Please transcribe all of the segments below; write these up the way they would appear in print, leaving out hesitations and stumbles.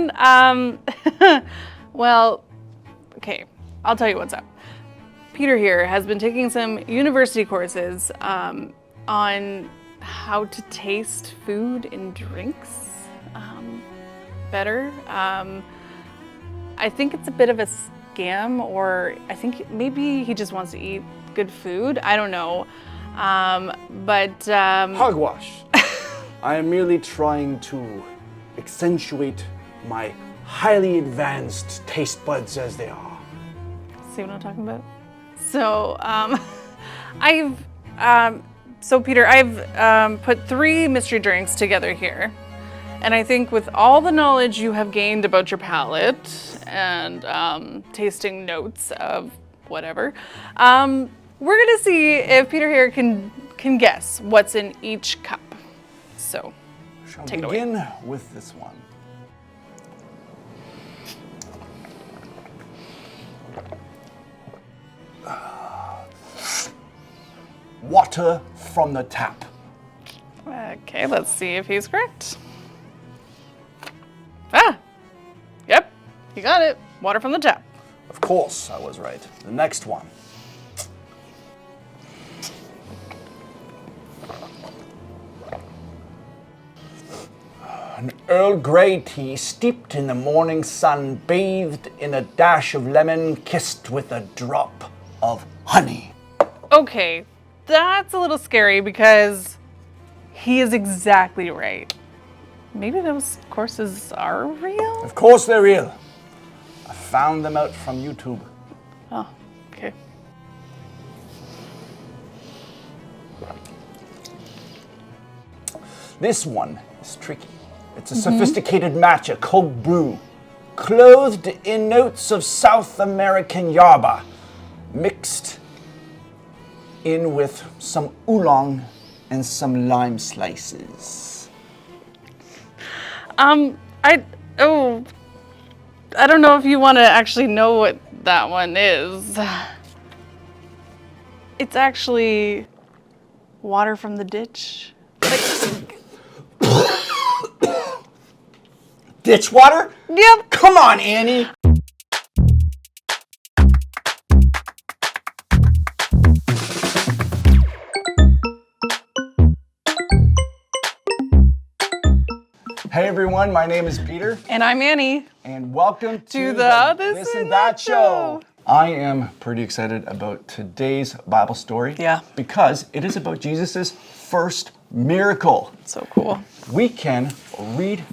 everyone. Well, okay, I'll tell you what's up. Peter here has been taking some university courses on how to taste food and drinks better. I think it's a bit of a scam, or I think maybe he just wants to eat good food. I don't know. Hogwash. I am merely trying to accentuate my highly advanced taste buds as they are. See what I'm talking about? So, Peter, I've put 3 mystery drinks together here. And I think with all the knowledge you have gained about your palate and tasting notes of whatever, we're gonna see if Peter here can guess what's in each cup. So, take it away. Begin with this one. Water from the tap. Okay, let's see if he's correct. Yep, you got it. Water from the tap. Of course, I was right. The next one. An Earl Grey tea steeped in the morning sun, bathed in a dash of lemon, kissed with a drop of honey. Okay, that's a little scary because he is exactly right. Maybe those courses are real? Of course they're real. I found them out from YouTube. Oh, okay. This one is tricky. It's a sophisticated matcha, cold brew, clothed in notes of South American yerba, mixed in with some oolong and some lime slices. I don't know if you want to actually know what that one is. It's actually water from the ditch. Ditch water? Yep. Come on, Annie. Hey everyone, my name is Peter. And I'm Annie. And welcome to the This and That Show. I am pretty excited about today's Bible story. Yeah. Because it is about Jesus' first miracle. So cool. We can read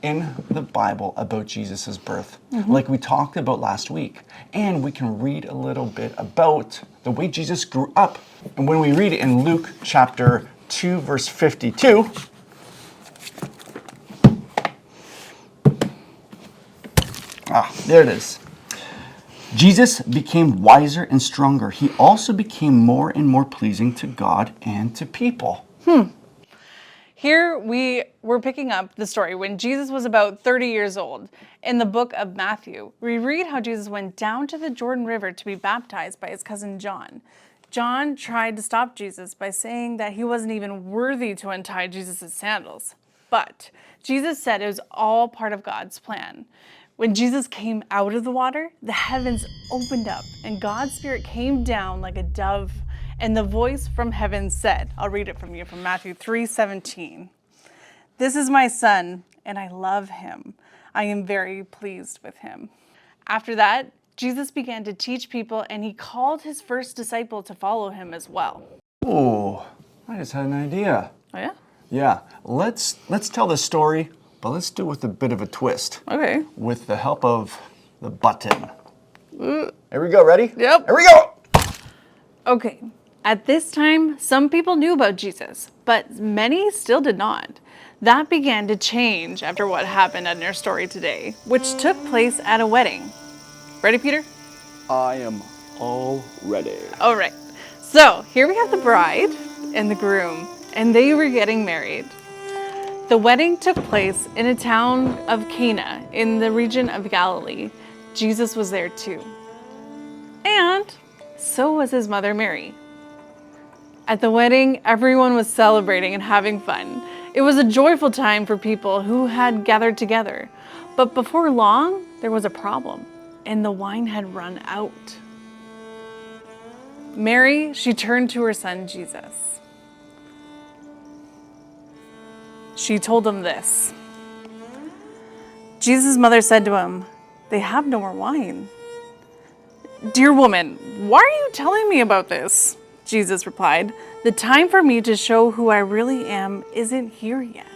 in the Bible about Jesus' birth, like we talked about last week. And we can read a little bit about the way Jesus grew up. And when we read it in Luke chapter 2, verse 52, there it is. Jesus became wiser and stronger. He also became more and more pleasing to God and to people. Here we're picking up the story when Jesus was about 30 years old. In the book of Matthew, we read how Jesus went down to the Jordan River to be baptized by his cousin John. John tried to stop Jesus by saying that he wasn't even worthy to untie Jesus' sandals. But Jesus said it was all part of God's plan. When Jesus came out of the water, the heavens opened up and God's Spirit came down like a dove, and the voice from heaven said, I'll read it from you from Matthew 3:17. This is my son, and I love him. I am very pleased with him. After that, Jesus began to teach people, and he called his first disciple to follow him as well. Oh, I just had an idea. Oh yeah? Yeah, let's tell the story, but let's do it with a bit of a twist. Okay. With the help of the button. Here we go, ready? Yep. Here we go! Okay. At this time, some people knew about Jesus, but many still did not. That began to change after what happened in our story today, which took place at a wedding. Ready, Peter? I am all ready. All right. So here we have the bride and the groom, and they were getting married. The wedding took place in a town of Cana in the region of Galilee. Jesus was there too. And so was his mother Mary. At the wedding, everyone was celebrating and having fun. It was a joyful time for people who had gathered together. But before long, there was a problem, and the wine had run out. Mary, she turned to her son Jesus. She told him this. Jesus' mother said to him, "They have no more wine." "Dear woman, why are you telling me about this?" Jesus replied. "The time for me to show who I really am isn't here yet."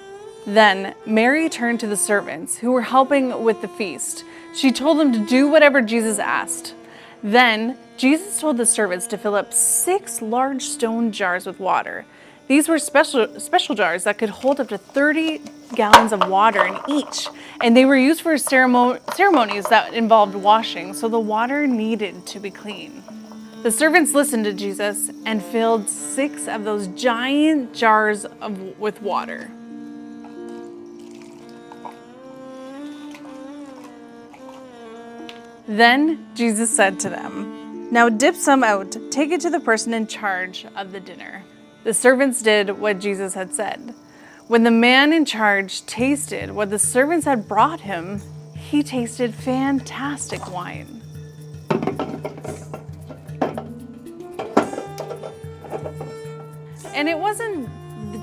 Then Mary turned to the servants who were helping with the feast. She told them to do whatever Jesus asked. Then Jesus told the servants to fill up 6 large stone jars with water. These were special jars that could hold up to 30 gallons of water in each, and they were used for ceremonies that involved washing, so the water needed to be clean. The servants listened to Jesus and filled 6 of those giant jars with water. Then Jesus said to them, "Now dip some out, take it to the person in charge of the dinner." The servants did what Jesus had said. When the man in charge tasted what the servants had brought him, he tasted fantastic wine. And it wasn't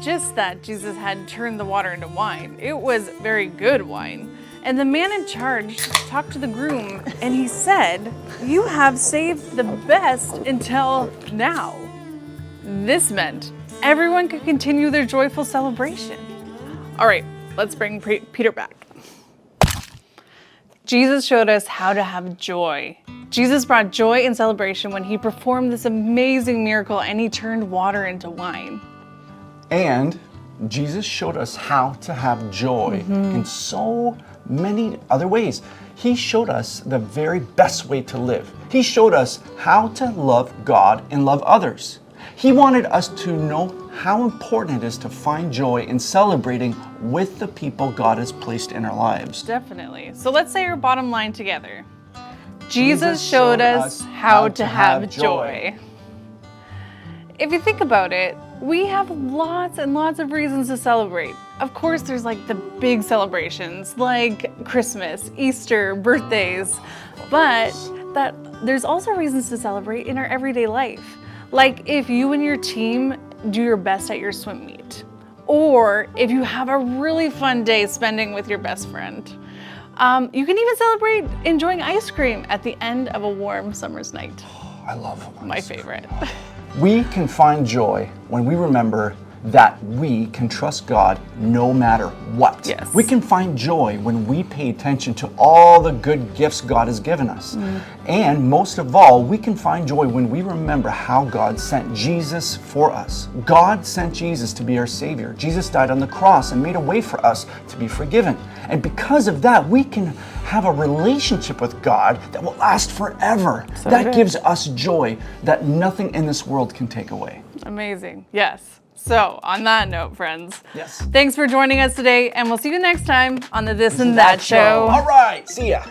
just that Jesus had turned the water into wine. It was very good wine. And the man in charge talked to the groom, and he said, "You have saved the best until now." This meant everyone could continue their joyful celebration. All right, let's bring Peter back. Jesus showed us how to have joy. Jesus brought joy and celebration when he performed this amazing miracle and he turned water into wine. And Jesus showed us how to have joy in so many other ways. He showed us the very best way to live. He showed us how to love God and love others. He wanted us to know how important it is to find joy in celebrating with the people God has placed in our lives. Definitely. So let's say our bottom line together. Jesus showed us how to have joy. If you think about it, we have lots and lots of reasons to celebrate. Of course, there's like the big celebrations like Christmas, Easter, birthdays, but there's also reasons to celebrate in our everyday life. Like if you and your team do your best at your swim meet, or if you have a really fun day spending with your best friend. You can even celebrate enjoying ice cream at the end of a warm summer's night. I love My favorite. We can find joy when we remember that we can trust God no matter what. Yes. We can find joy when we pay attention to all the good gifts God has given us. And most of all, we can find joy when we remember how God sent Jesus for us. God sent Jesus to be our Savior. Jesus died on the cross and made a way for us to be forgiven. And because of that, we can have a relationship with God that will last forever. So that good. gives us joy that nothing in this world can take away. Amazing. Yes. So on that note, friends, Yes. thanks for joining us today, and we'll see you next time on the This and That Show. All right, see ya.